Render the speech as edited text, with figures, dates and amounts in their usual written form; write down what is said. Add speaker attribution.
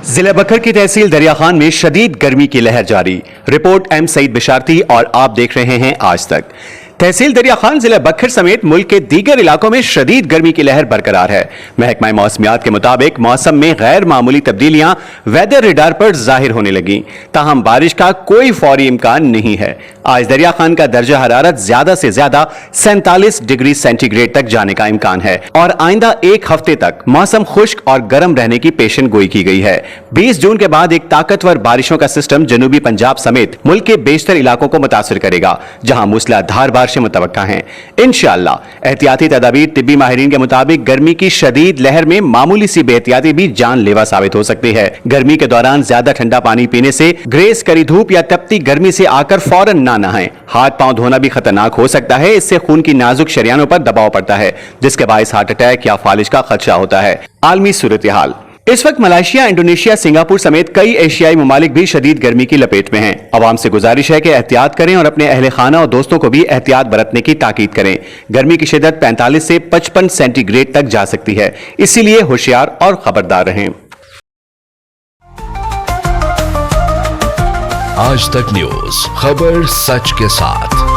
Speaker 1: जिला बखर की तहसील दरिया खान में शदीद गर्मी की लहर जारी। रिपोर्ट एम सईद बिशारती और आप देख रहे हैं आज तक। तहसील दरिया खान जिला बखर समेत मुल्क के दीगर इलाकों में शदीद गर्मी की लहर बरकरार है। महकमा मौसमियात के मुताबिक मौसम में गैर मामूली तब्दीलियां वेदर रेडार पर जाहिर होने लगी, ताहम बारिश का कोई फौरी इम्कान नहीं है। आज दरिया खान का दर्जा हरारत ज्यादा से ज्यादा 47 डिग्री सेंटीग्रेड तक जाने का इम्कान है और आइंदा एक हफ्ते तक मौसम खुश्क और गर्म रहने की पेशन गोई की गई है। 20 जून के बाद एक ताकतवर बारिशों का सिस्टम जनूबी पंजाब समेत मुल्क के बेशतर इलाकों को मुतासिर करेगा, जहां मूसलाधार बारिशें मुतवक्का हैं। इंशाअल्लाह एहतियाती तदाबीर तिब्बी माहिरीन के मुताबिक गर्मी की शदीद लहर में मामूली सी बेहतियाती भी जानलेवा साबित हो सकती है। गर्मी के दौरान ज्यादा ठंडा पानी पीने से, ग्रेस करी धूप या तपती गर्मी से आकर फौरन ना नहाएं। हाथ पांव धोना भी खतरनाक हो सकता है। इससे खून की नाजुक शरियानों पर दबाव पड़ता है, जिसके बायस हार्ट अटैक या फालिज का खदशा होता है। आलमी सूरत हाल इस वक्त मलेशिया, इंडोनेशिया, सिंगापुर समेत कई एशियाई ममालिक भी शदीद गर्मी की लपेट में हैं। अवाम से गुजारिश है कि एहतियात करें और अपने अहले खाना और दोस्तों को भी एहतियात बरतने की ताकीद करें। गर्मी की शिद्दत 45 से 55 सेंटीग्रेड तक जा सकती है, इसीलिए होशियार और खबरदार रहें।
Speaker 2: आज तक न्यूज, खबर सच के साथ।